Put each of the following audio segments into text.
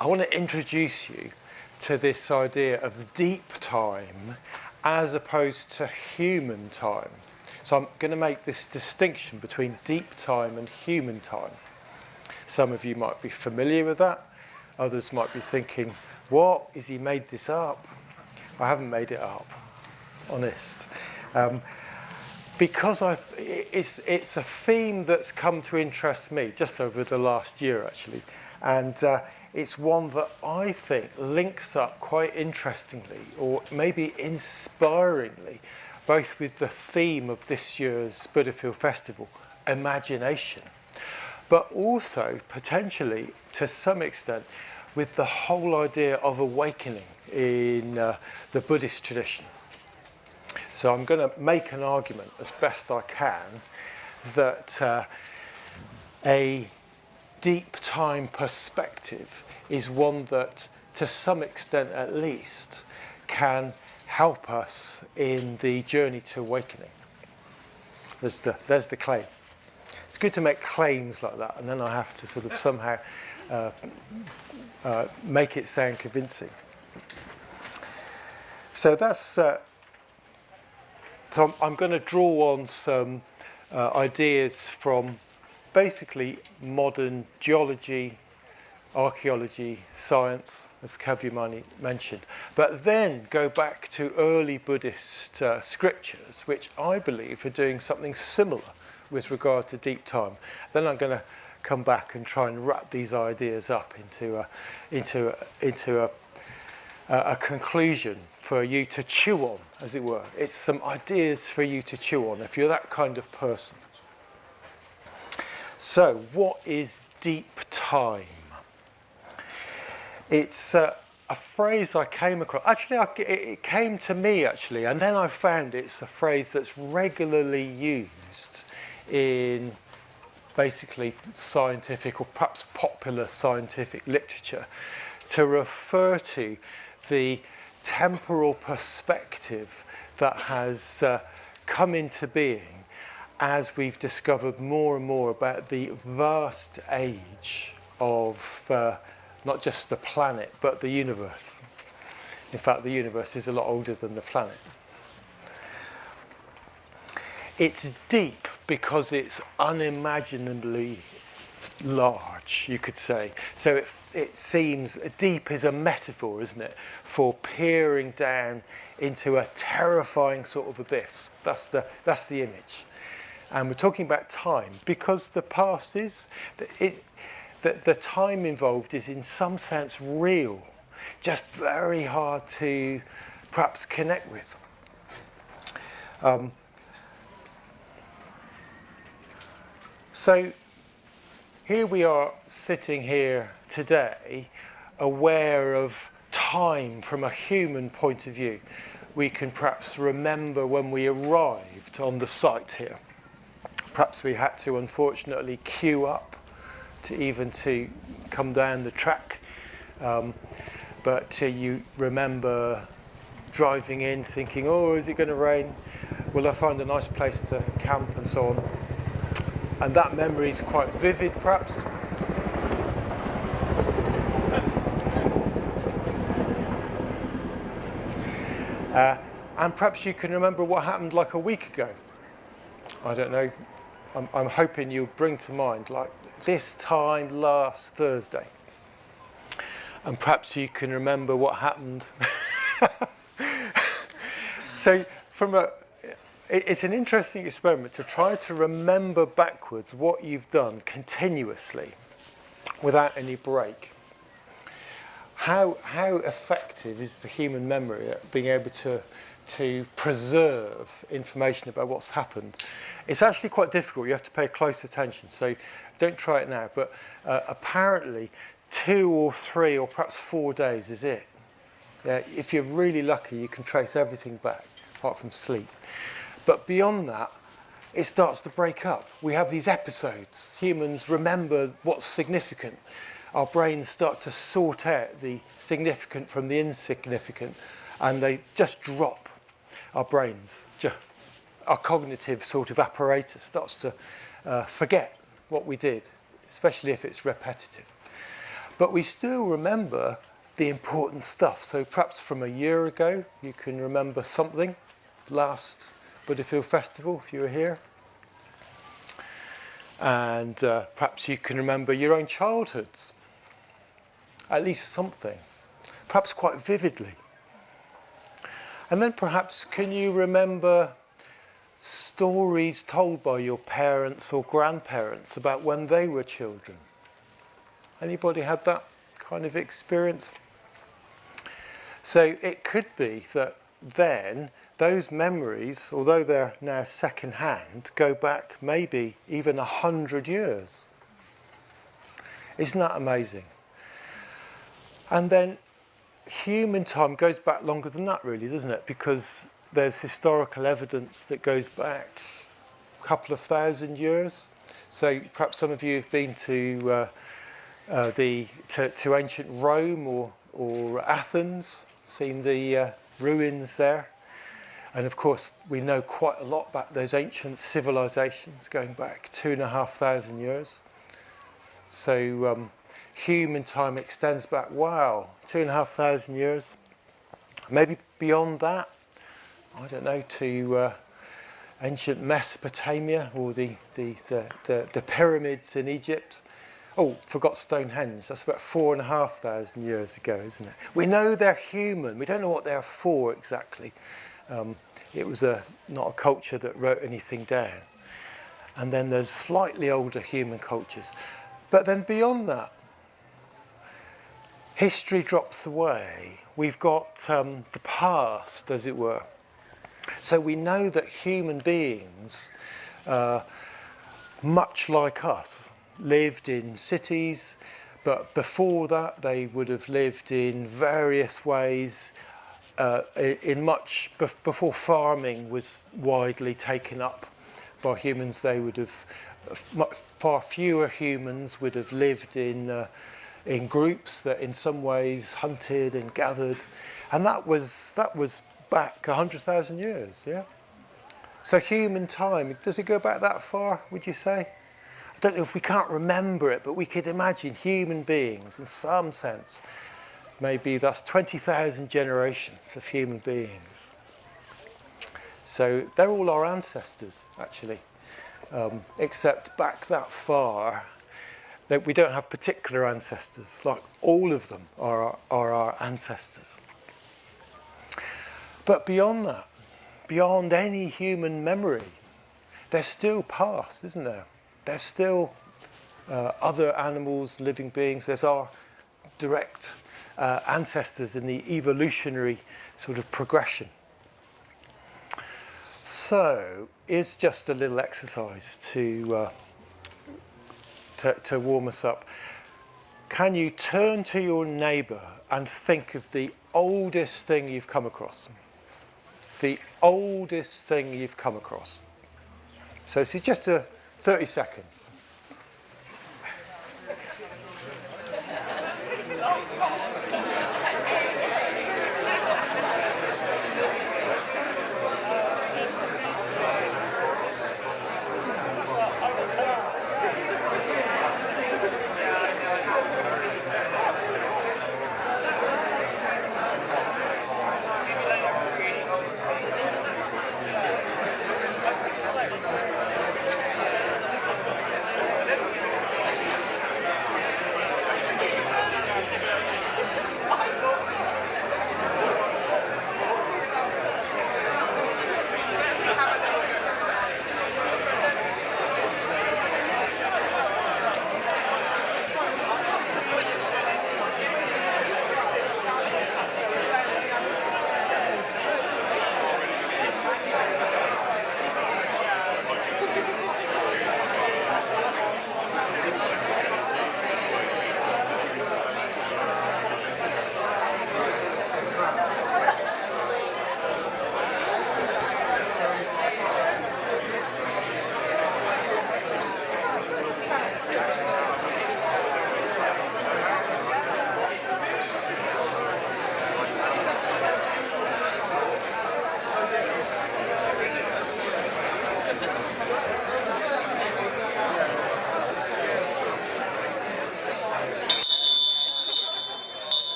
I want to introduce you to this idea of deep time as opposed to human time. So I'm going to make this distinction between deep time and human time. Some of you might be familiar with that. Others might be thinking, what? Is he made this up? I haven't made it up, honest. Because it's a theme that's come to interest me just over the last year, actually. And it's one that I think links up quite interestingly, or maybe inspiringly, both with the theme of this year's Buddhist Festival, imagination, but also potentially, to some extent, with the whole idea of awakening in the Buddhist tradition. So I'm going to make an argument as best I can that a deep time perspective is one that, to some extent at least, can help us in the journey to awakening. There's the claim. It's good to make claims like that, and then I have to sort of somehow make it sound convincing. So that's. So I'm going to draw on some ideas from basically modern geology, archaeology, science, as Kavyamani mentioned, but then go back to early Buddhist scriptures, which I believe are doing something similar with regard to deep time. Then I'm going to come back and try and wrap these ideas up into a conclusion for you to chew on, as it were. It's some ideas for you to chew on if you're that kind of person. So, what is deep time? It's a phrase I came across. Actually, it came to me, actually, and then I found it's a phrase that's regularly used in basically scientific or perhaps popular scientific literature to refer to the temporal perspective that has come into being as we've discovered more and more about the vast age of not just the planet, but the universe. In fact, the universe is a lot older than the planet. It's deep because it's unimaginably large, you could say. So it seems deep is a metaphor, isn't it, for peering down into a terrifying sort of abyss. That's the image. And we're talking about time because the past is the time involved is in some sense real, just very hard to perhaps connect with. So here we are sitting here today, aware of time from a human point of view. We can perhaps remember when we arrived on the site here. Perhaps we had to unfortunately queue up to come down the track. But you remember driving in thinking, oh, is it going to rain? Will I find a nice place to camp and so on? And that memory is quite vivid, perhaps. And perhaps you can remember what happened like a week ago. I don't know. I'm hoping you'll bring to mind, like this time last Thursday. And perhaps you can remember what happened. So it's an interesting experiment to try to remember backwards what you've done continuously without any break. How effective is the human memory at being able to preserve information about what's happened? It's actually quite difficult. You have to pay close attention. So don't try it now. But apparently 2 or 3 or perhaps 4 days is it. If you're really lucky, you can trace everything back, apart from sleep. But beyond that, it starts to break up. We have these episodes. Humans remember what's significant. Our brains start to sort out the significant from the insignificant, and they just drop. Our brains, our cognitive sort of apparatus starts to forget what we did, especially if it's repetitive. But we still remember the important stuff. So perhaps from a year ago, you can remember something. Last Buddhist Festival, if you were here. And perhaps you can remember your own childhoods. At least something. Perhaps quite vividly. And then perhaps can you remember stories told by your parents or grandparents about when they were children? Anybody had that kind of experience? So it could be that then those memories, although they're now second hand, go back maybe even 100 years. Isn't that amazing? And then human time goes back longer than that, really, doesn't it? Because there's historical evidence that goes back a couple of thousand years. So perhaps some of you have been to ancient Rome or Athens, seen the ruins there. And of course, we know quite a lot about those ancient civilizations going back 2,500 years. So human time extends back, wow, 2,500 years. Maybe beyond that, I don't know, to ancient Mesopotamia or the pyramids in Egypt. Oh, forgot Stonehenge. That's about 4,500 years ago, isn't it? We know they're human. We don't know what they're for exactly. It was not a culture that wrote anything down. And then there's slightly older human cultures. But then beyond that, history drops away. We've got the past, as it were. So we know that human beings, much like us, lived in cities, but before that they would have lived in various ways, before farming was widely taken up by humans. They would have, far fewer humans would have lived in groups that in some ways hunted and gathered, and that was back 100,000 years, yeah? So human time, does it go back that far, would you say? I don't know if we can't remember it, but we could imagine human beings in some sense. Maybe that's 20,000 generations of human beings. So they're all our ancestors, actually, except back that far, that we don't have particular ancestors. Like all of them are our ancestors. But beyond that, beyond any human memory, there's still past, isn't there? There's still other animals, living beings. There's our direct ancestors in the evolutionary sort of progression. So it's just a little exercise to warm us up. Can you turn to your neighbour and think of the oldest thing you've come across? The oldest thing you've come across. So this is just 30 seconds.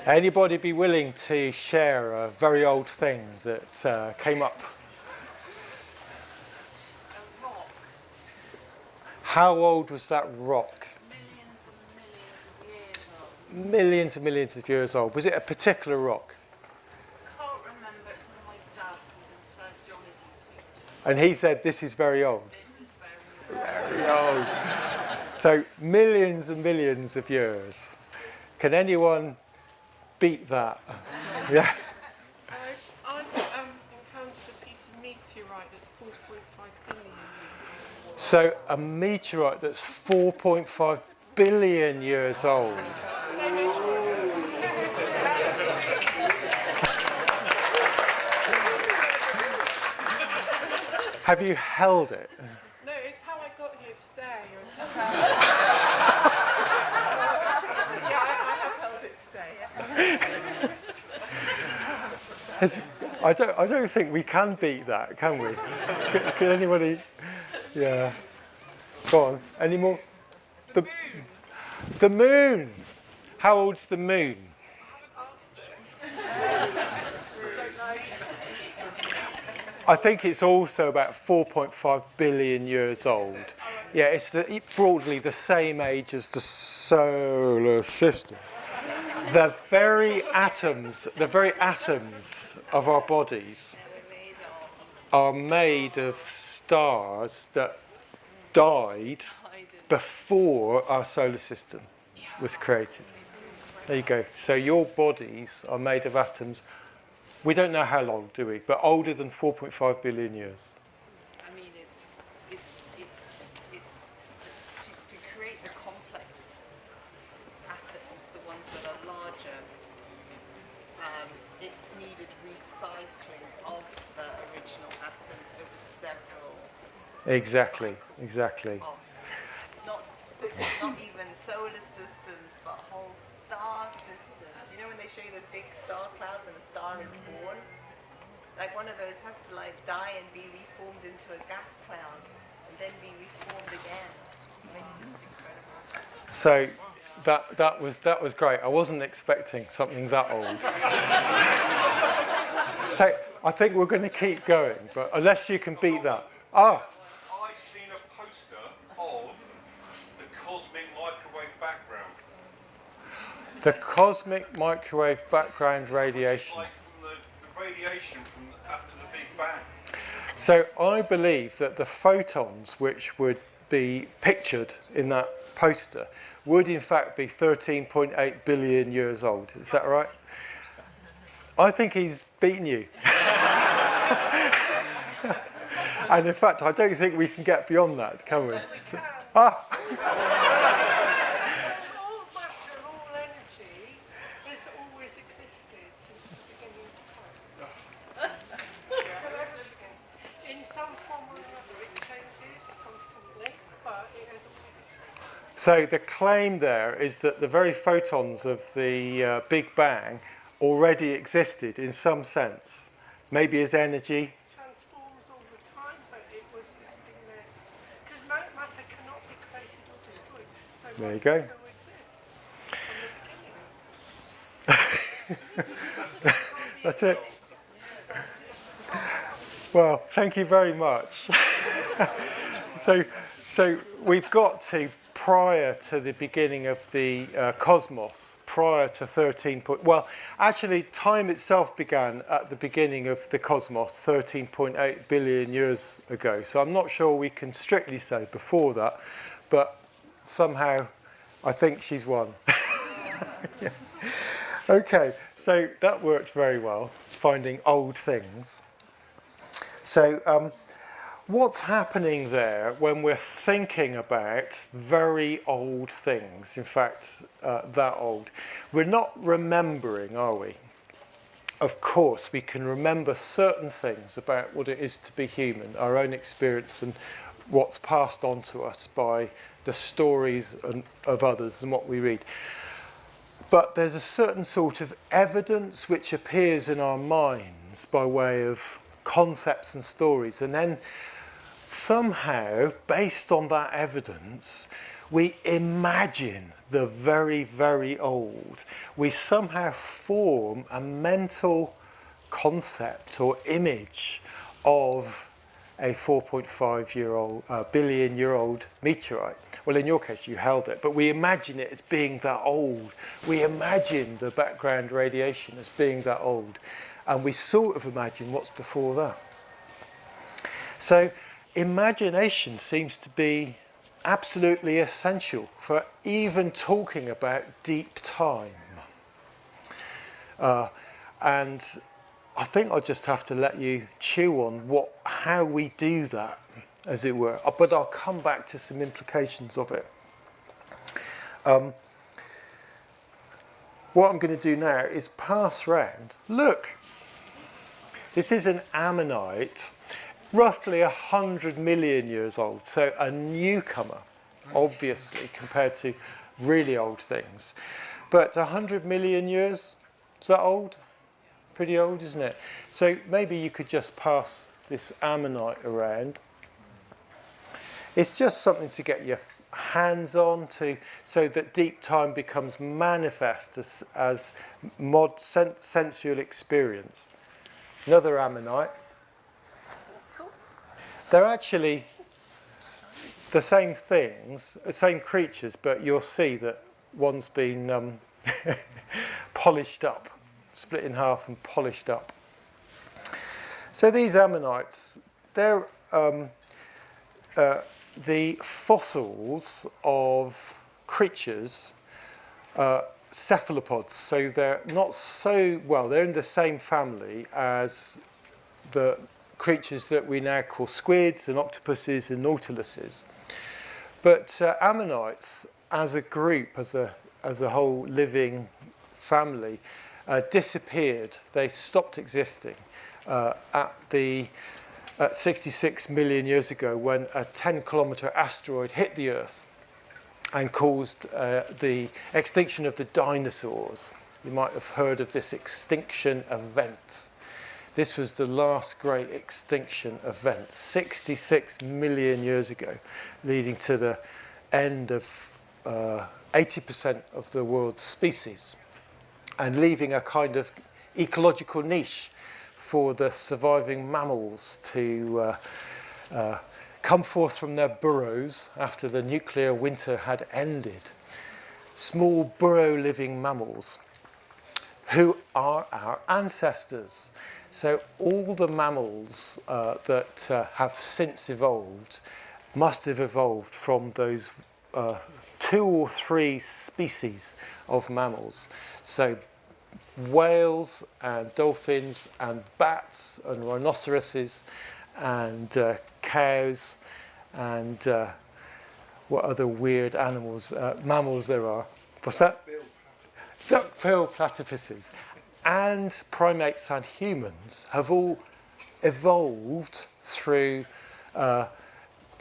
Anybody be willing to share a very old thing that came up? A rock. How old was that rock? Millions and millions of years old. Millions and millions of years old. Was it a particular rock? Can't remember. It's one of my dad's. He's into geology too. And he said, this is very old. This is very Very old. So millions and millions of years. Can anyone beat that? Yes. I've encountered a piece of meteorite that's 4.5 billion years old. So a meteorite that's 4.5 billion years old. Have you held it? No, it's how I got here today. Yeah, I have held it today. Yeah. I don't think we can beat that, can we? Can anybody? Yeah. Go on. Any more? The moon. How old's the moon? I think it's also about 4.5 billion years old. Yeah, it's broadly the same age as the solar system. The very atoms of our bodies are made of stars that died before our solar system was created. There you go. So your bodies are made of atoms. We don't know how long, do we? But older than 4.5 billion years. I mean, it's to create the complex atoms, the ones that are larger. It needed recycling of the original atoms over several. Exactly. It's not even solar systems, but whole star systems. You know when they show you those big star clouds and a star is born? Like one of those has to like die and be reformed into a gas cloud and then be reformed again. It's just incredible. So that was great. I wasn't expecting something that old. I think we're going to keep going, but unless you can beat that. I've seen a poster of the cosmic microwave background. The cosmic microwave background radiation. Like from the radiation from after the Big Bang. So I believe that the photons which would be pictured in that poster would in fact be 13.8 billion years old. Is that right? I think he's beaten you. And in fact, I don't think we can get beyond that, can we? All matter, all energy has always existed since the beginning of time. In some form or another, it changes constantly, but it has always existed. So the claim there is that the very photons of the Big Bang already existed in some sense, maybe as energy. Transforms all the time, but it was this thing there. Because matter cannot be created or destroyed, so There you must go. still exist from the beginning. That's it. Well, thank you very much. So we've got to, prior to the beginning of the cosmos, prior to 13 point, well, actually time itself began at the beginning of the cosmos 13.8 billion years ago. So I'm not sure we can strictly say before that, but somehow I think she's won. Yeah. Okay, so that worked very well, finding old things. So what's happening there when we're thinking about very old things, in fact, that old? We're not remembering, are we? Of course, we can remember certain things about what it is to be human, our own experience and what's passed on to us by the stories of others and what we read. But there's a certain sort of evidence which appears in our minds by way of concepts and stories, and then somehow, based on that evidence, we imagine the very, very old. We somehow form a mental concept or image of a 4.5-year-old, billion-year-old meteorite. Well, in your case, you held it, but we imagine it as being that old. We imagine the background radiation as being that old, and we sort of imagine what's before that. So imagination seems to be absolutely essential for even talking about deep time. And I think I'll just have to let you chew on how we do that, as it were. But I'll come back to some implications of it. What I'm going to do now is pass round. Look, this is an ammonite, roughly 100 million years old. So a newcomer, obviously, compared to really old things. But 100 million years, is that old? Pretty old, isn't it? So maybe you could just pass this ammonite around. It's just something to get your hands on so that deep time becomes manifest as sensual experience. Another ammonite. They're actually the same things, the same creatures, but you'll see that one's been polished up, split in half and polished up. So these ammonites, they're the fossils of creatures, cephalopods. So they're not so, well, they're in the same family as the creatures that we now call squids and octopuses and nautiluses. But ammonites, as a group, as a whole living family, disappeared. They stopped existing at 66 million years ago when a 10-kilometre asteroid hit the Earth and caused the extinction of the dinosaurs. You might have heard of this extinction event. This was the last great extinction event, 66 million years ago, leading to the end of 80% of the world's species and leaving a kind of ecological niche for the surviving mammals to come forth from their burrows after the nuclear winter had ended. Small burrow-living mammals who are our ancestors. So all the mammals that have since evolved must have evolved from those 2 or 3 species of mammals. So whales and dolphins and bats and rhinoceroses and cows and what other weird animals, mammals there are. What's that? Duck-billed platypuses. And primates and humans have all evolved through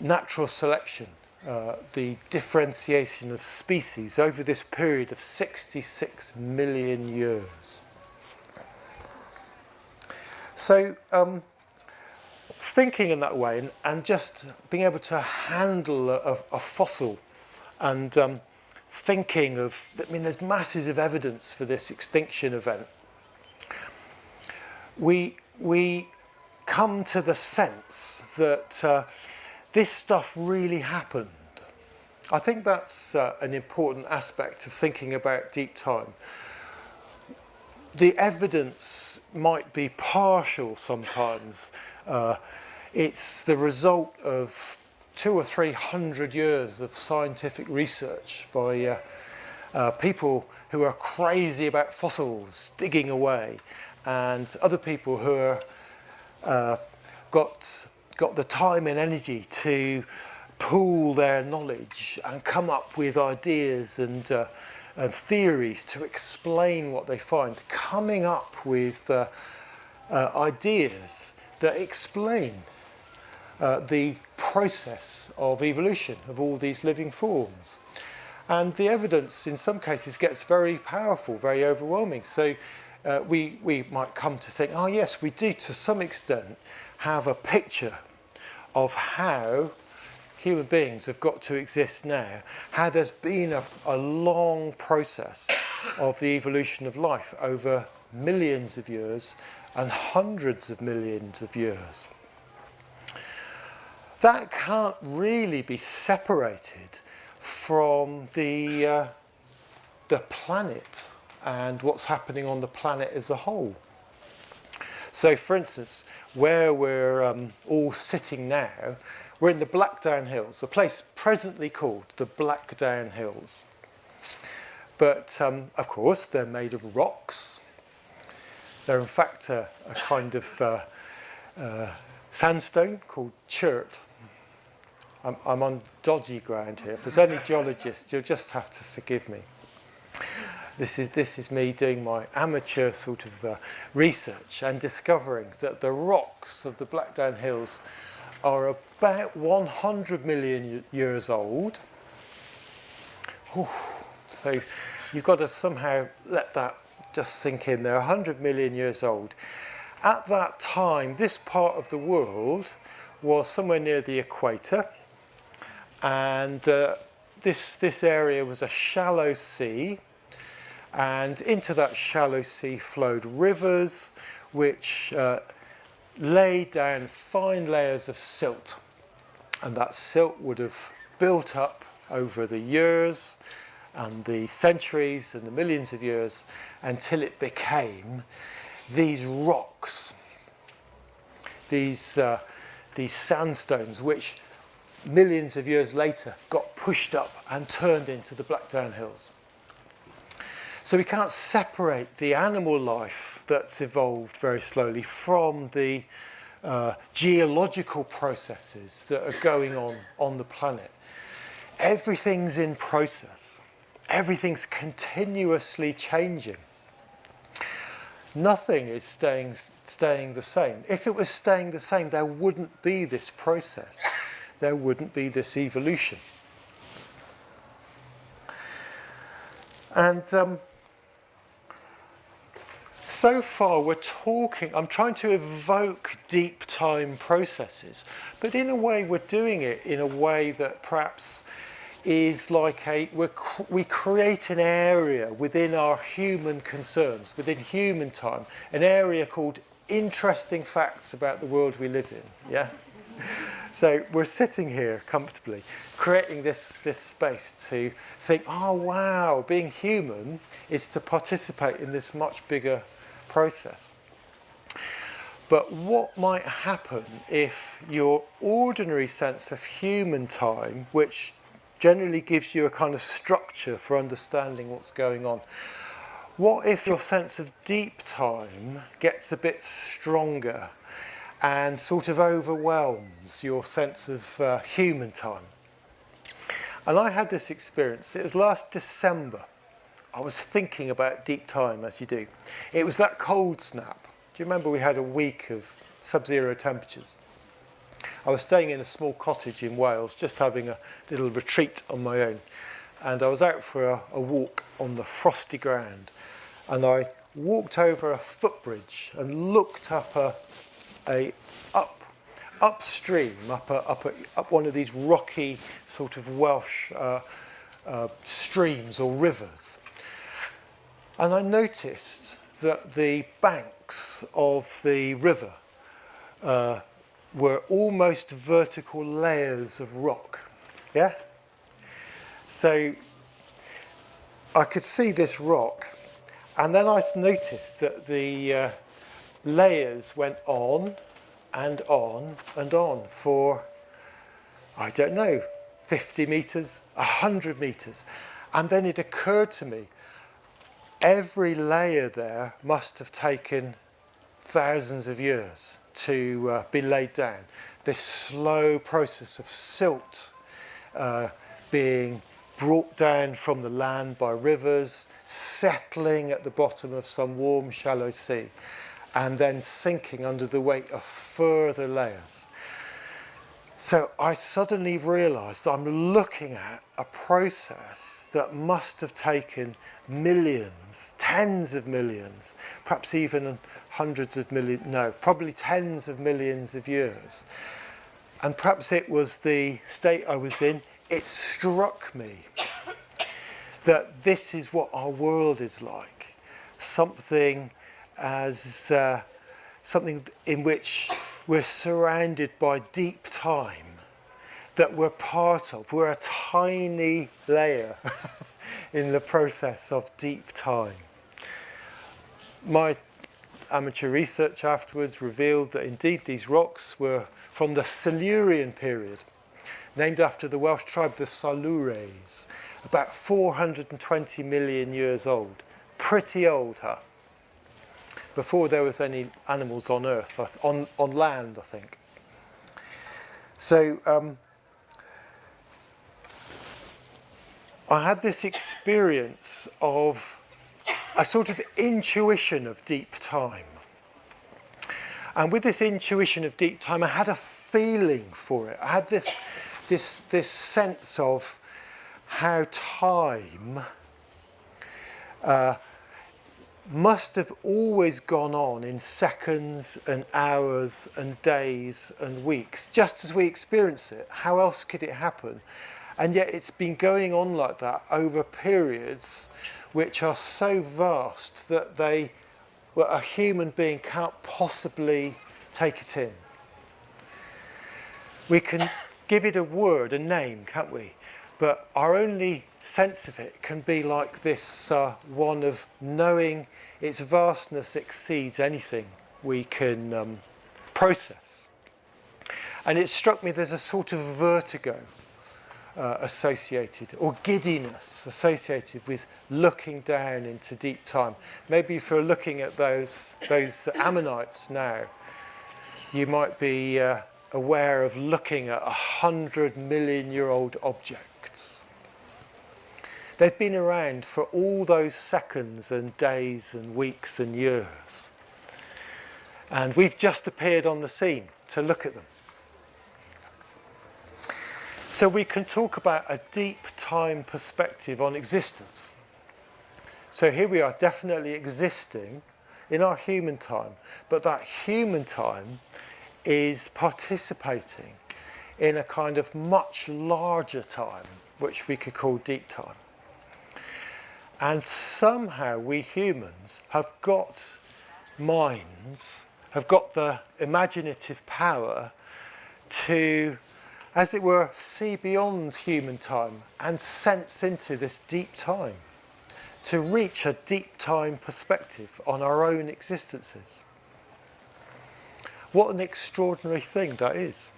natural selection, the differentiation of species over this period of 66 million years. So thinking in that way and just being able to handle a fossil and thinking of, I mean, there's masses of evidence for this extinction event. We come to the sense that this stuff really happened. I think that's an important aspect of thinking about deep time. The evidence might be partial sometimes. It's the result of 200 or 300 years of scientific research by people who are crazy about fossils, digging away, and other people who are got the time and energy to pool their knowledge and come up with ideas and theories to explain what they find, coming up with ideas that explain the process of evolution of all these living forms. And the evidence in some cases gets very powerful, very overwhelming. So we might come to think, oh yes, we do to some extent have a picture of how human beings have got to exist now, how there's been a long process of the evolution of life over millions of years and hundreds of millions of years. That can't really be separated from the planet and what's happening on the planet as a whole. So, for instance, where we're all sitting now, we're in the Blackdown Hills, a place presently called the Blackdown Hills. But, of course, they're made of rocks. They're, in fact, a kind of sandstone called chert. I'm on dodgy ground here. If there's any geologists, you'll just have to forgive me. This is me doing my amateur sort of research and discovering that the rocks of the Blackdown Hills are about 100 million years old. Ooh, so you've got to somehow let that just sink in. They're 100 million years old. At that time, this part of the world was somewhere near the equator, and this area was a shallow sea. And into that shallow sea flowed rivers which laid down fine layers of silt. And that silt would have built up over the years and the centuries and the millions of years until it became these rocks, these sandstones, which millions of years later got pushed up and turned into the Blackdown Hills. So we can't separate the animal life that's evolved very slowly from the geological processes that are going on the planet. Everything's in process. Everything's continuously changing. Nothing is staying the same. If it was staying the same, there wouldn't be this process. There wouldn't be this evolution. And so far we're talking, I'm trying to evoke deep time processes, but in a way we're doing it in a way that perhaps is like we create an area within our human concerns, within human time, an area called interesting facts about the world we live in, yeah? So we're sitting here comfortably, creating this space to think, oh wow, being human is to participate in this much bigger process. But what might happen if your ordinary sense of human time, which generally gives you a kind of structure for understanding what's going on, what if your sense of deep time gets a bit stronger and sort of overwhelms your sense of human time? And I had this experience. It was last December. I was thinking about deep time, as you do. It was that cold snap. Do you remember we had a week of sub-zero temperatures? I was staying in a small cottage in Wales, just having a little retreat on my own. And I was out for a walk on the frosty ground. And I walked over a footbridge and looked up upstream, up one of these rocky sort of Welsh streams or rivers. And I noticed that the banks of the river were almost vertical layers of rock. Yeah? So I could see this rock, and then I noticed that the layers went on and on and on for, I don't know, 50 meters, 100 meters. And then it occurred to me, every layer there must have taken thousands of years to be laid down. This slow process of silt being brought down from the land by rivers, settling at the bottom of some warm, shallow sea, and then sinking under the weight of further layers. So I suddenly realised I'm looking at a process that must have taken millions, tens of millions, perhaps even hundreds of millions, no, probably tens of millions of years. and perhaps it was the state I was in, it struck me that this is what our world is like. Something in which we're surrounded by deep time that we're part of. We're a tiny layer in the process of deep time. My amateur research afterwards revealed that indeed these rocks were from the Silurian period, named after the Welsh tribe, the Silures, about 420 million years old. Pretty old, huh? Before there was any animals on Earth, on land, I think. So I had this experience of a sort of intuition of deep time. And with this intuition of deep time, I had a feeling for it. I had this sense of how time must have always gone on in seconds and hours and days and weeks, just as we experience it. How else could it happen? And yet it's been going on like that over periods which are so vast that a human being can't possibly take it in. We can give it a word, a name, can't we? But our only sense of it can be like this one of knowing its vastness exceeds anything we can process. And it struck me there's a sort of vertigo associated, or giddiness associated with looking down into deep time. Maybe if you're looking at those ammonites now, you might be aware of looking at 100-million-year-old objects. They've been around for all those seconds and days and weeks and years. And we've just appeared on the scene to look at them. So we can talk about a deep time perspective on existence. So here we are, definitely existing in our human time, but that human time is participating in a kind of much larger time, which we could call deep time. And somehow we humans have got minds, have got the imaginative power to, as it were, see beyond human time and sense into this deep time, to reach a deep time perspective on our own existences. What an extraordinary thing that is.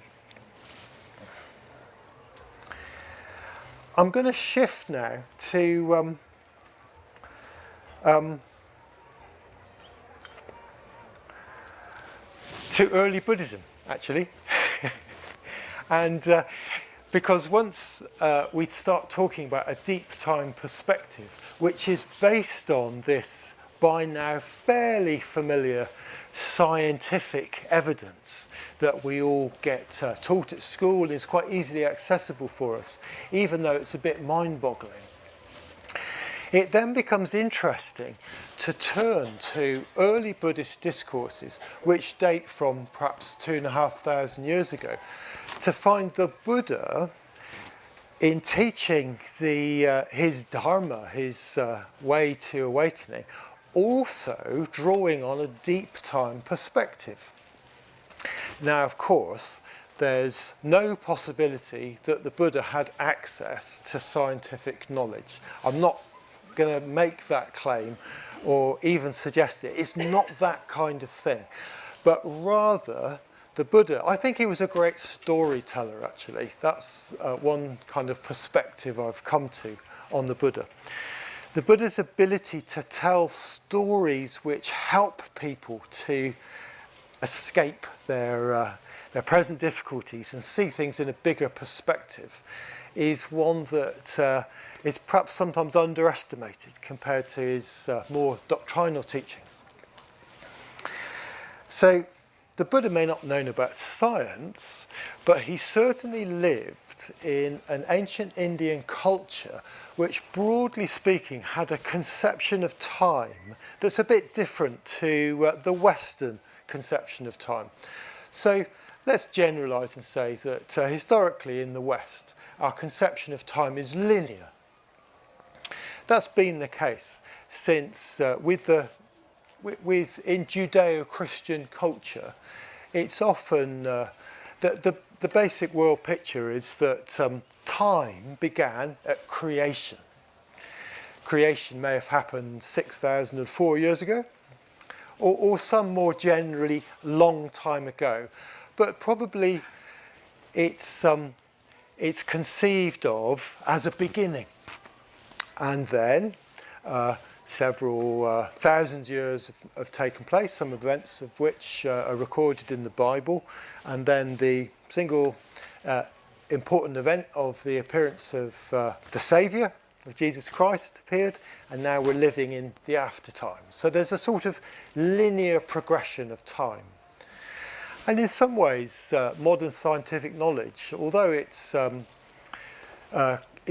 I'm going to shift now to early Buddhism, actually. And because once we start talking about a deep time perspective, which is based on this by now fairly familiar scientific evidence that we all get taught at school and is quite easily accessible for us, even though it's a bit mind-boggling, it then becomes interesting to turn to early Buddhist discourses, which date from perhaps 2,500 years ago, to find the Buddha in teaching his dharma, his way to awakening, also drawing on a deep time perspective. Now, of course, there's no possibility that the Buddha had access to scientific knowledge. I'm not going to make that claim or even suggest it. It's not that kind of thing. But rather, the Buddha, I think he was a great storyteller, actually. That's one kind of perspective I've come to on the Buddha. The Buddha's ability to tell stories which help people to escape their present difficulties and see things in a bigger perspective is one that is perhaps sometimes underestimated compared to his more doctrinal teachings. So the Buddha may not have known about science, but he certainly lived in an ancient Indian culture which, broadly speaking, had a conception of time that's a bit different to the Western conception of time. So let's generalize and say that historically in the West, our conception of time is linear. That's been the case since in Judeo-Christian culture, it's often the basic world picture is that time began at creation. Creation may have happened 6,004 years ago, or some more generally long time ago, but probably it's conceived of as a beginning, and then several thousand years have taken place, some events of which are recorded in the Bible, and then the single important event of the appearance of the Saviour, of Jesus Christ, appeared, and now we're living in the after time. So there's a sort of linear progression of time. And in some ways, modern scientific knowledge, although it's in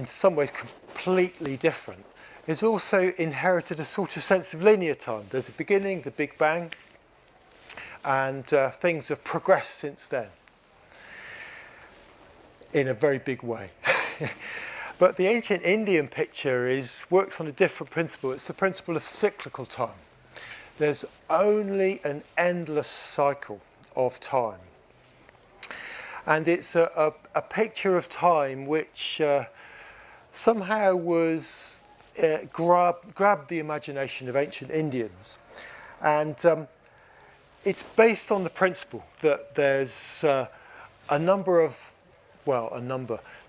some ways completely different, it's also inherited a sort of sense of linear time. There's a beginning, the Big Bang, and things have progressed since then in a very big way. But the ancient Indian picture works on a different principle. It's the principle of cyclical time. There's only an endless cycle of time. And it's a picture of time which somehow was grabbed the imagination of ancient Indians. And it's based on the principle that there's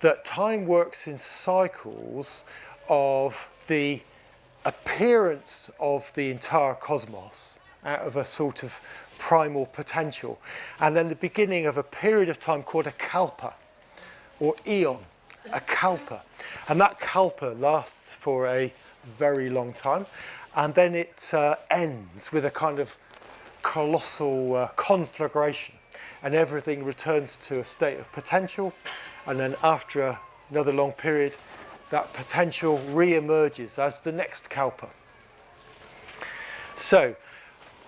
that time works in cycles of the appearance of the entire cosmos out of a sort of primal potential, and then the beginning of a period of time called a kalpa, or eon, a kalpa. And that kalpa lasts for a very long time, and then it ends with a kind of colossal conflagration, and everything returns to a state of potential, and then after another long period, that potential re-emerges as the next kalpa. So,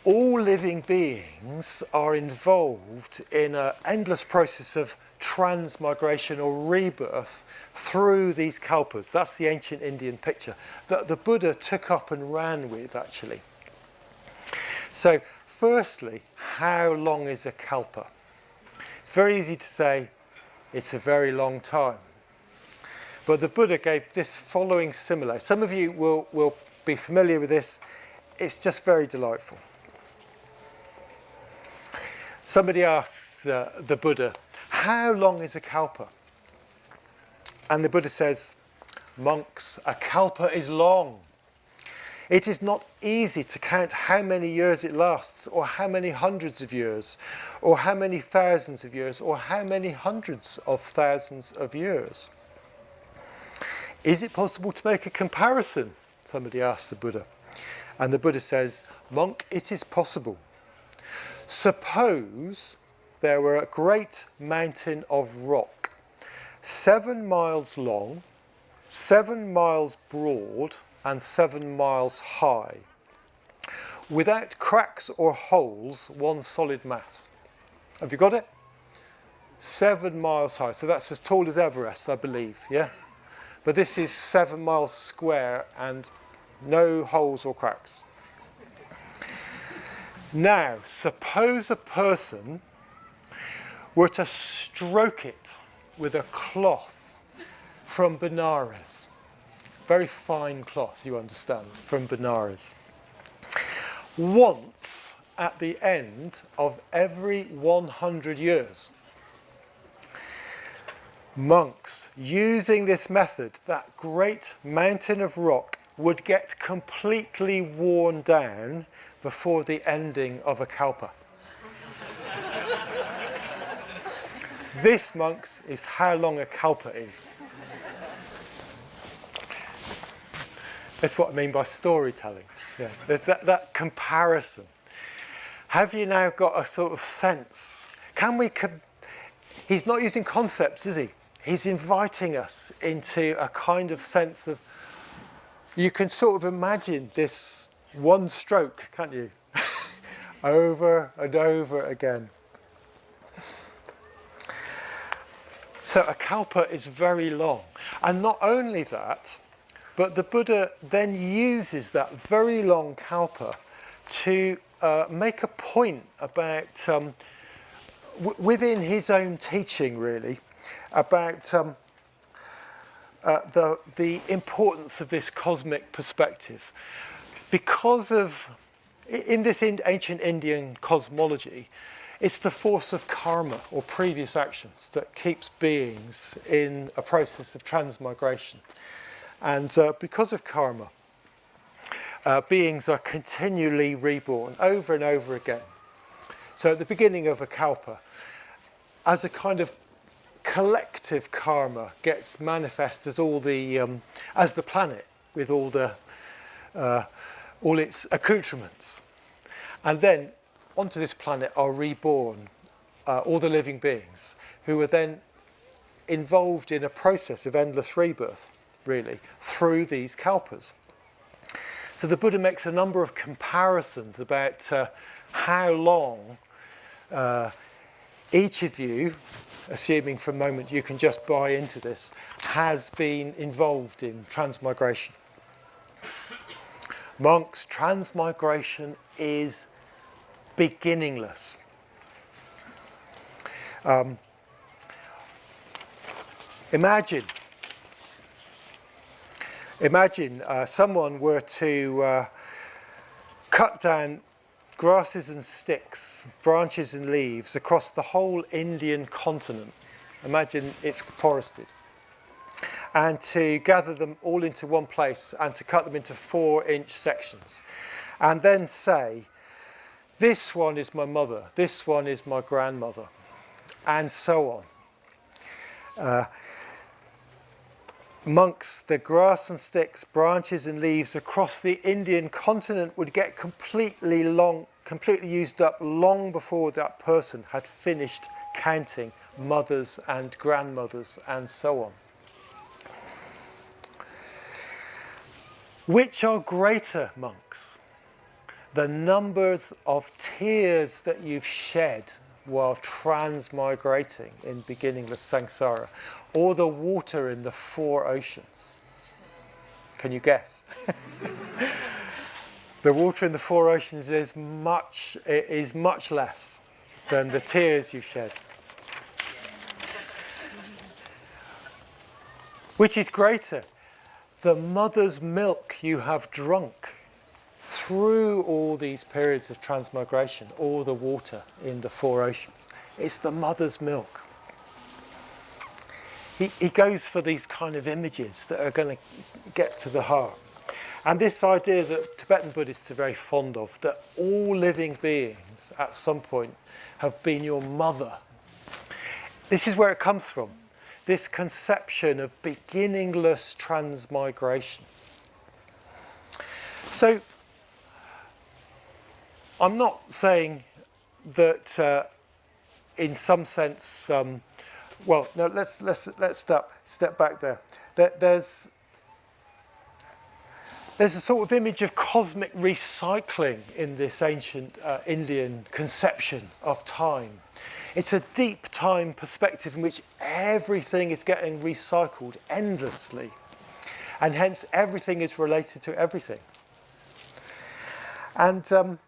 all living beings are involved in an endless process of transmigration or rebirth through these kalpas. That's the ancient Indian picture that the Buddha took up and ran with, actually. So, firstly, how long is a kalpa? It's very easy to say it's a very long time. But the Buddha gave this following simile. Some of you will be familiar with this. It's just very delightful. Somebody asks the Buddha, how long is a kalpa? And the Buddha says, monks, a kalpa is long. It is not easy to count how many years it lasts, or how many hundreds of years, or how many thousands of years, or how many hundreds of thousands of years. Is it possible to make a comparison? Somebody asks the Buddha. And the Buddha says, monk, it is possible. Suppose there were a great mountain of rock, 7 miles long, 7 miles broad, and 7 miles high, without cracks or holes, one solid mass. Have you got it? 7 miles high. So that's as tall as Everest, I believe, yeah? But this is 7 miles square and no holes or cracks. Now, suppose a person were to stroke it with a cloth from Benares. Very fine cloth, you understand, from Benares. Once at the end of every 100 years. Monks, using this method, that great mountain of rock would get completely worn down before the ending of a kalpa. This, monks, is how long a kalpa is. That's what I mean by storytelling. Yeah, there's that comparison. Have you now got a sort of sense? He's not using concepts, is he? He's inviting us into a kind of sense of, you can sort of imagine this one stroke, can't you? Over and over again. So a kalpa is very long. And not only that, but the Buddha then uses that very long kalpa to make a point about, within his own teaching really, about the importance of this cosmic perspective. Because of, in this ancient Indian cosmology, it's the force of karma, or previous actions, that keeps beings in a process of transmigration. And because of karma, beings are continually reborn over and over again. So at the beginning of a kalpa, as a kind of collective karma gets manifest as all the as the planet with all its accoutrements, and then onto this planet are reborn all the living beings who are then involved in a process of endless rebirth, really, through these kalpas. So the Buddha makes a number of comparisons about how long each of you, assuming for a moment you can just buy into this, has been involved in transmigration. Monks, transmigration is beginningless. Imagine someone were to cut down grasses and sticks, branches and leaves across the whole Indian continent. Imagine it's forested. And to gather them all into one place and to cut them into 4-inch sections. And then say, this one is my mother, this one is my grandmother, and so on. Monks, the grass and sticks, branches and leaves across the Indian continent would get completely used up long before that person had finished counting mothers and grandmothers and so on. Which are greater, monks? The numbers of tears that you've shed while transmigrating in beginningless samsara, or the water in the 4 oceans? Can you guess? The water in the 4 oceans is much less than the tears you shed. Which is greater? The mother's milk you have drunk through all these periods of transmigration, or the water in the 4 oceans. It's the mother's milk. He goes for these kind of images that are going to get to the heart. And this idea that Tibetan Buddhists are very fond of, that all living beings at some point have been your mother. This is where it comes from, this conception of beginningless transmigration. So, I'm not saying that in some sense, well, no, let's step back there. There's a sort of image of cosmic recycling in this ancient Indian conception of time. It's a deep time perspective in which everything is getting recycled endlessly, and hence everything is related to everything. And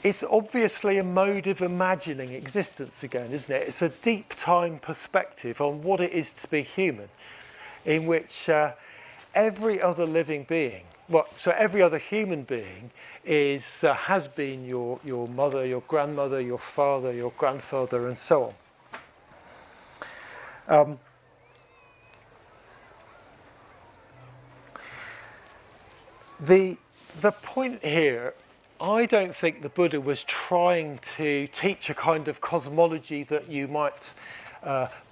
it's obviously a mode of imagining existence again, isn't it? It's a deep time perspective on what it is to be human, in which every other living being, so every other human being has been your mother, your grandmother, your father, your grandfather, and so on. The point here, I don't think the Buddha was trying to teach a kind of cosmology that you might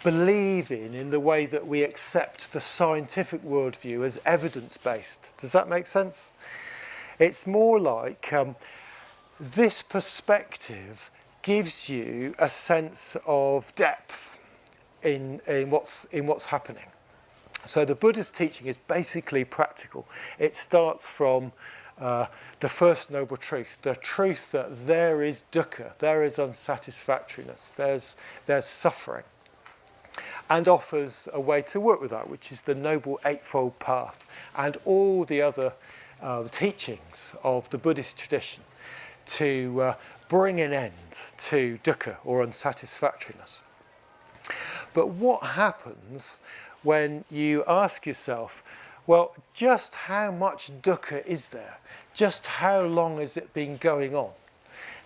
believe in the way that we accept the scientific worldview as evidence-based. Does that make sense? It's more like this perspective gives you a sense of depth in what's happening. So the Buddha's teaching is basically practical. It starts from the first noble truth, the truth that there is dukkha, there is unsatisfactoriness, there's suffering. and offers a way to work with that, which is the Noble Eightfold Path and all the other teachings of the Buddhist tradition to bring an end to dukkha, or unsatisfactoriness. But what happens when you ask yourself, well, just how much dukkha is there? Just how long has it been going on?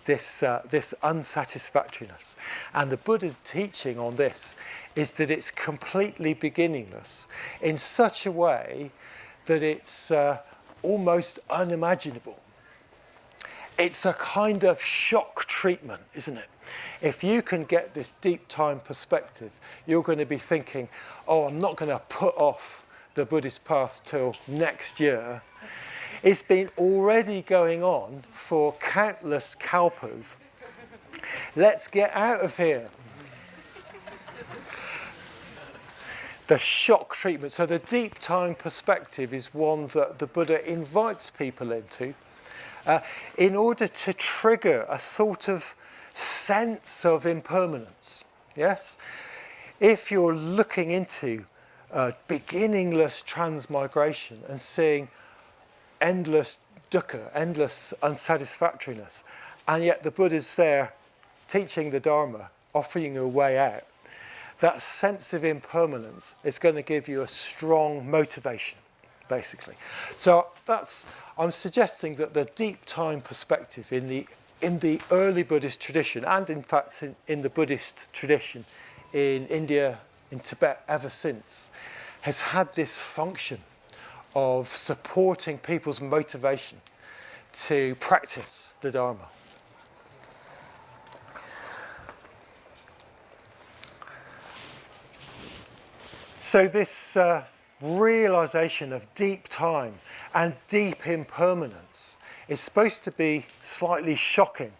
This unsatisfactoriness. And the Buddha's teaching on this is that it's completely beginningless in such a way that it's almost unimaginable. It's a kind of shock treatment, isn't it? If you can get this deep time perspective, you're going to be thinking, oh, I'm not going to put off the Buddhist path till next year. It's been already going on for countless kalpas. Let's get out of here. The shock treatment. So the deep time perspective is one that the Buddha invites people into in order to trigger a sort of sense of impermanence. Yes? If you're looking into beginningless transmigration and seeing endless dukkha, endless unsatisfactoriness, and yet the Buddha's there teaching the Dharma, offering you a way out, that sense of impermanence is going to give you a strong motivation, basically. So I'm suggesting that the deep time perspective in the early Buddhist tradition, and in fact in the Buddhist tradition in India, in Tibet ever since, has had this function of supporting people's motivation to practice the Dharma. So this realization of deep time and deep impermanence is supposed to be slightly shocking,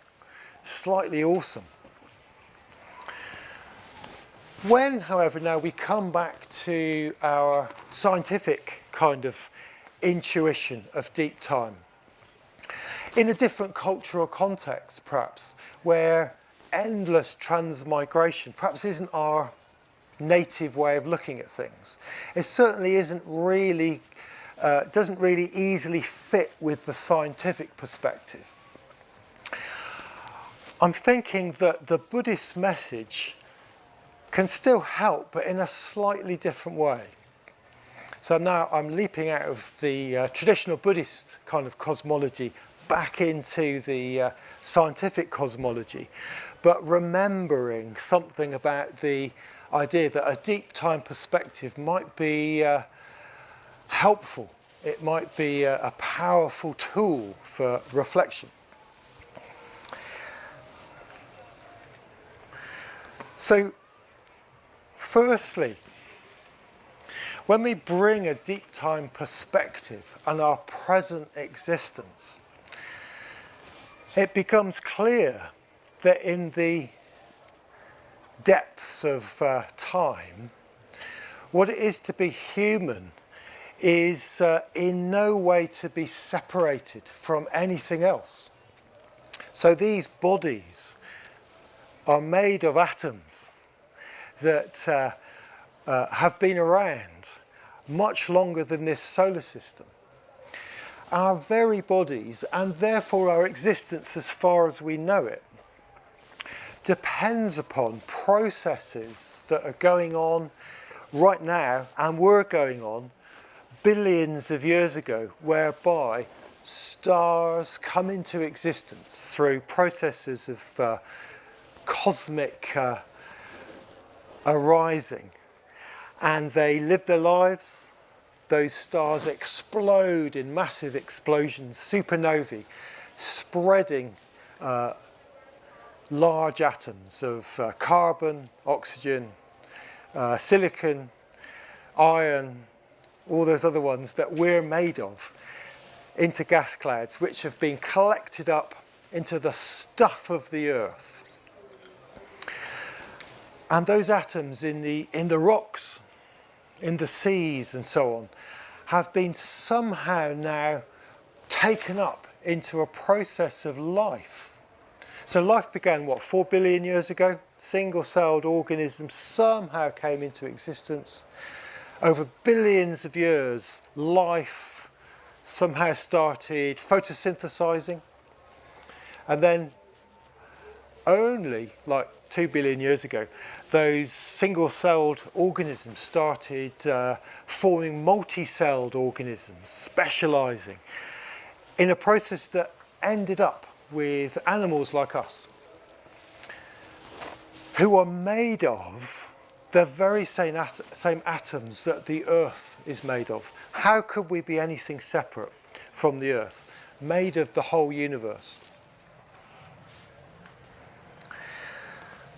slightly awesome. When, however, now we come back to our scientific kind of intuition of deep time, in a different cultural context perhaps, where endless transmigration perhaps isn't our native way of looking at things. It certainly isn't really, doesn't really easily fit with the scientific perspective. I'm thinking that the Buddhist message can still help, but in a slightly different way. So now I'm leaping out of the traditional Buddhist kind of cosmology back into the scientific cosmology, but remembering something about the idea that a deep time perspective might be helpful. It might be a powerful tool for reflection. So, firstly, when we bring a deep time perspective on our present existence, it becomes clear that in the depths of time, what it is to be human is in no way to be separated from anything else. So these bodies are made of atoms that have been around much longer than this solar system. Our very bodies, and therefore our existence as far as we know it, depends upon processes that are going on right now and were going on billions of years ago, whereby stars come into existence through processes of cosmic arising, and they live their lives. Those stars explode in massive explosions, supernovae, spreading large atoms of carbon, oxygen, silicon, iron, all those other ones that we're made of, into gas clouds, which have been collected up into the stuff of the earth. And those atoms in the rocks, in the seas and so on, have been somehow now taken up into a process of life. So life began, what, 4 billion years ago? Single-celled organisms somehow came into existence. Over billions of years, life somehow started photosynthesizing. And then only like 2 billion years ago, those single-celled organisms started forming multi-celled organisms, specializing in a process that ended up with animals like us, who are made of the very same atoms that the Earth is made of. How could we be anything separate from the Earth, made of the whole universe?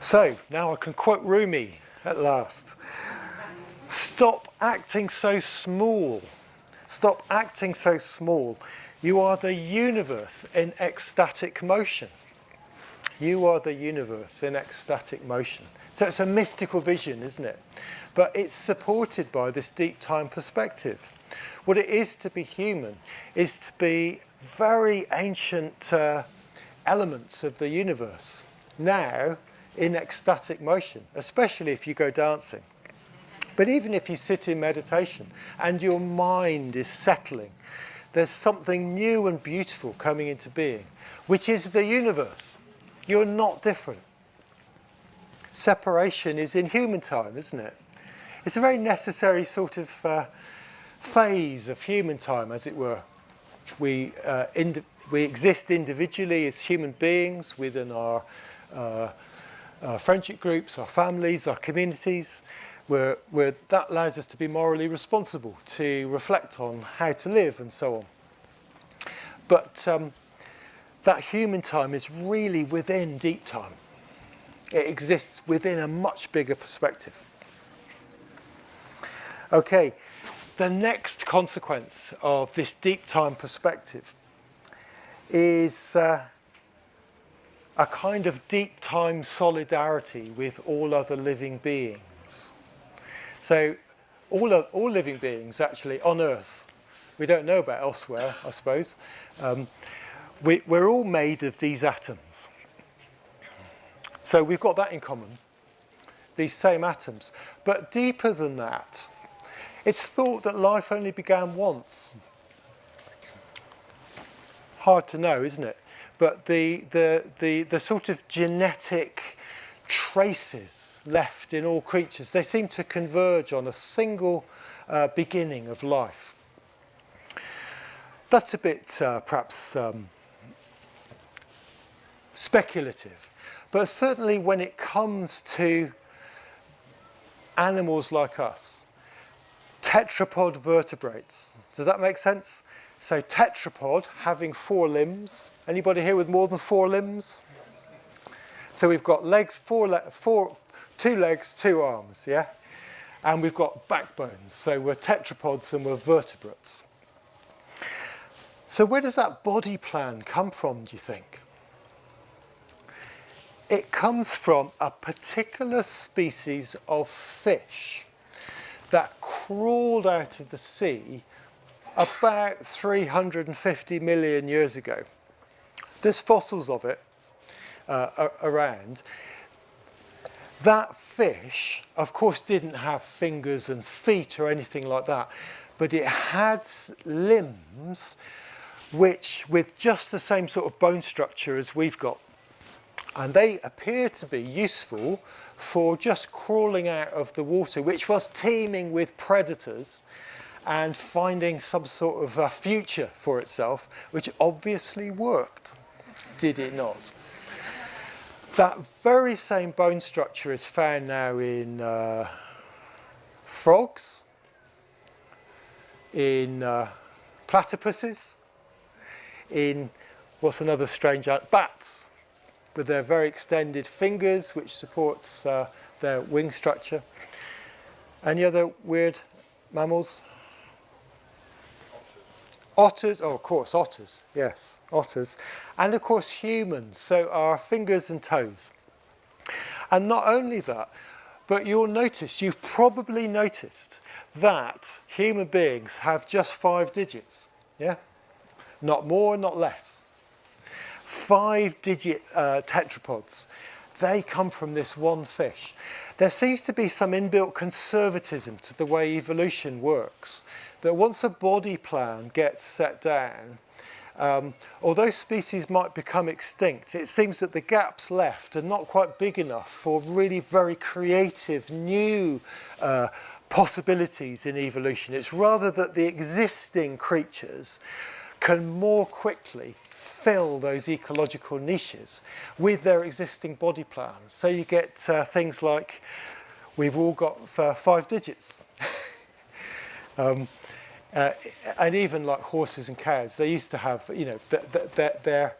So, now I can quote Rumi at last. Stop acting so small. Stop acting so small. You are the universe in ecstatic motion. You are the universe in ecstatic motion. So it's a mystical vision, isn't it? But it's supported by this deep time perspective. What it is to be human is to be very ancient elements of the universe, now in ecstatic motion, especially if you go dancing. But even if you sit in meditation and your mind is settling, there's something new and beautiful coming into being, which is the universe. You're not different. Separation is in human time, isn't it? It's a very necessary sort of phase of human time, as it were. We exist individually as human beings within our friendship groups, our families, our communities, where that allows us to be morally responsible, to reflect on how to live and so on. But that human time is really within deep time. It exists within a much bigger perspective. Okay, the next consequence of this deep time perspective is a kind of deep time solidarity with all other living beings. So all living beings actually on Earth, we don't know about elsewhere, I suppose, we're all made of these atoms. So we've got that in common, these same atoms. But deeper than that, it's thought that life only began once. Hard to know, isn't it? But the sort of genetic traces left in all creatures, they seem to converge on a single beginning of life. That's a bit perhaps speculative. But certainly when it comes to animals like us, tetrapod vertebrates, does that make sense? So tetrapod, having 4 limbs. Anybody here with more than 4 limbs? So we've got legs, 2 legs, 2 arms, yeah? And we've got backbones. So we're tetrapods and we're vertebrates. So where does that body plan come from, do you think? It comes from a particular species of fish that crawled out of the sea about 350 million years ago. There's fossils of it around. That fish, of course, didn't have fingers and feet or anything like that, but it had limbs which, with just the same sort of bone structure as we've got. And they appear to be useful for just crawling out of the water, which was teeming with predators, and finding some sort of a future for itself, which obviously worked, did it not? That very same bone structure is found now in frogs, in platypuses, in, what's another strange animal? Bats, with their very extended fingers, which supports their wing structure. Any other weird mammals? Otters, oh, of course, otters, yes, otters. And of course, humans, so our fingers and toes. And not only that, but you've probably noticed that human beings have just 5 digits, yeah? Not more, not less. 5-digit tetrapods. They come from this one fish. There seems to be some inbuilt conservatism to the way evolution works, that once a body plan gets set down, although species might become extinct, it seems that the gaps left are not quite big enough for really very creative new possibilities in evolution. It's rather that the existing creatures can more quickly fill those ecological niches with their existing body plans. So you get things like, we've all got 5 digits. And even like horses and cows, they used to have, you know, they're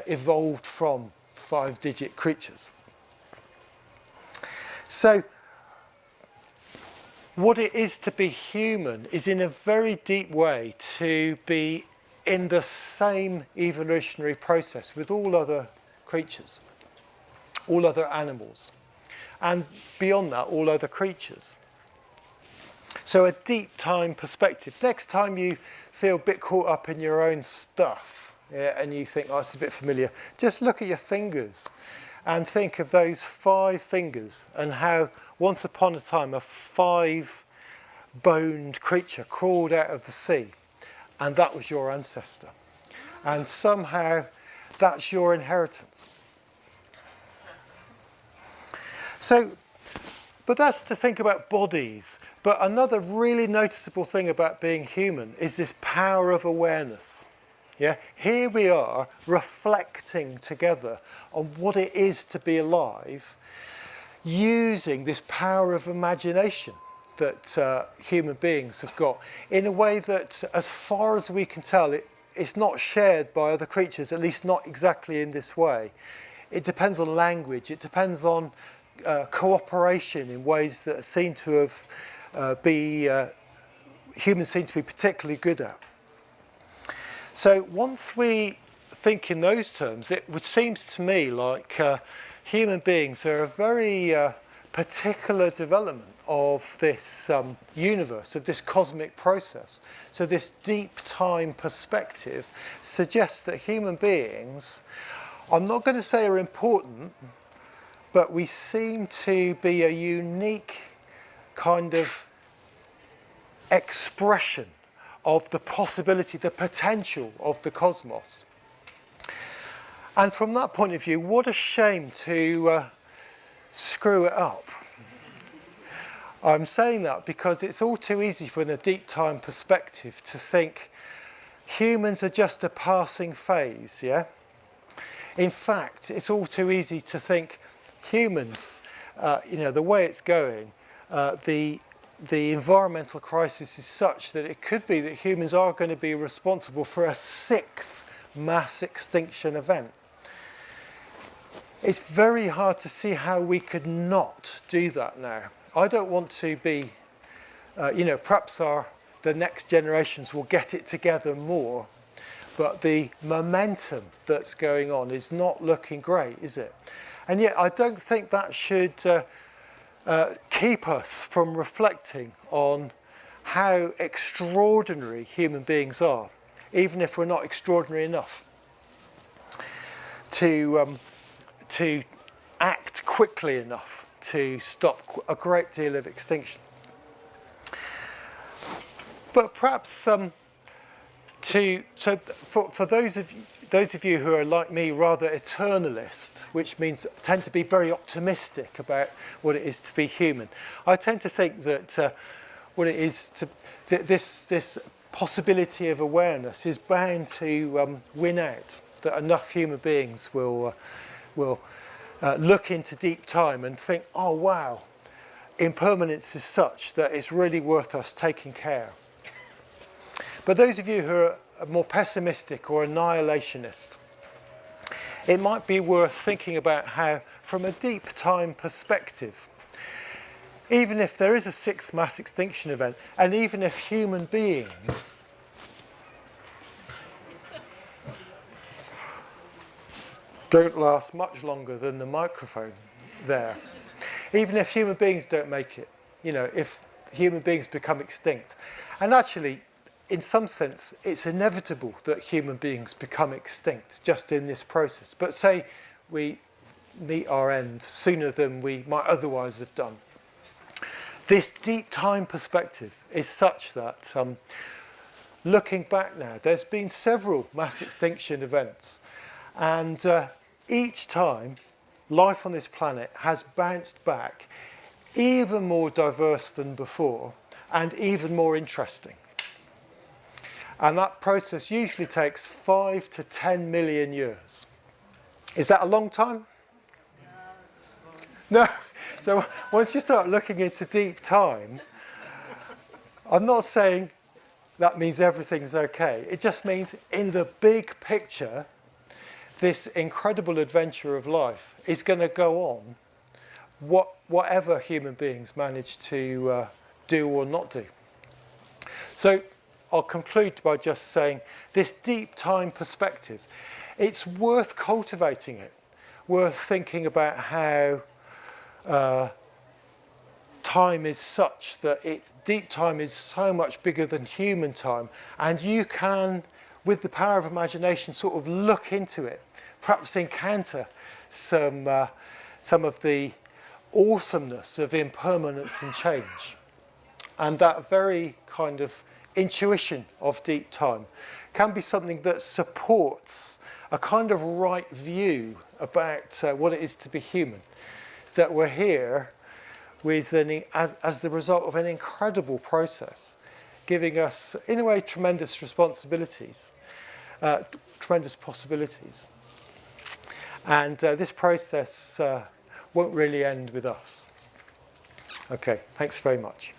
evolved from 5-digit creatures. So what it is to be human is in a very deep way to be in the same evolutionary process with all other creatures, all other animals, and beyond that, all other creatures. So a deep time perspective. Next time you feel a bit caught up in your own stuff, yeah, and you think, oh, this is a bit familiar, just look at your fingers and think of those 5 fingers and how once upon a time a 5-boned creature crawled out of the sea, and that was your ancestor. And somehow that's your inheritance. So, but that's to think about bodies. But another really noticeable thing about being human is this power of awareness. Yeah? Here we are reflecting together on what it is to be alive, using this power of imagination that human beings have got in a way that, as far as we can tell, it's not shared by other creatures, at least not exactly in this way. It depends on language, it depends on cooperation in ways that seem to have humans seem to be particularly good at. So once we think in those terms, it seems to me like human beings are a very particular development of this universe, of this cosmic process. So this deep time perspective suggests that human beings, I'm not going to say are important, but we seem to be a unique kind of expression of the possibility, the potential of the cosmos. And from that point of view, what a shame to screw it up. I'm saying that because it's all too easy from a deep time perspective to think humans are just a passing phase, yeah? In fact, it's all too easy to think humans, the way it's going, the environmental crisis is such that it could be that humans are going to be responsible for a 6th mass extinction event. It's very hard to see how we could not do that now. I don't want to be, perhaps the next generations will get it together more, but the momentum that's going on is not looking great, is it? And yet I don't think that should keep us from reflecting on how extraordinary human beings are, even if we're not extraordinary enough to act quickly enough to stop a great deal of extinction. But perhaps for those of you who are like me rather eternalist, which means tend to be very optimistic about what it is to be human, I tend to think that what it is to this possibility of awareness is bound to win out. That enough human beings will look into deep time and think, oh wow, impermanence is such that it's really worth us taking care. But those of you who are more pessimistic or annihilationist, it might be worth thinking about how, from a deep time perspective, even if there is a 6th mass extinction event, and even if human beings don't last much longer than the microphone there. Even if human beings don't make it, if human beings become extinct. And actually, in some sense, it's inevitable that human beings become extinct just in this process. But say we meet our end sooner than we might otherwise have done. This deep time perspective is such that, looking back now, there's been several mass extinction events. And each time, life on this planet has bounced back even more diverse than before and even more interesting. And that process usually takes 5 to 10 million years. Is that a long time? No. So once you start looking into deep time, I'm not saying that means everything's okay. It just means in the big picture, this incredible adventure of life is going to go on, whatever human beings manage to do or not do. So I'll conclude by just saying this deep time perspective, it's worth cultivating it, worth thinking about how time is such that deep time is so much bigger than human time, and you can, with the power of imagination, sort of look into it, perhaps encounter some of the awesomeness of impermanence and change. And that very kind of intuition of deep time can be something that supports a kind of right view about what it is to be human. That we're here with as the result of an incredible process, giving us, in a way, tremendous responsibilities, tremendous possibilities. And this process won't really end with us. Okay, thanks very much.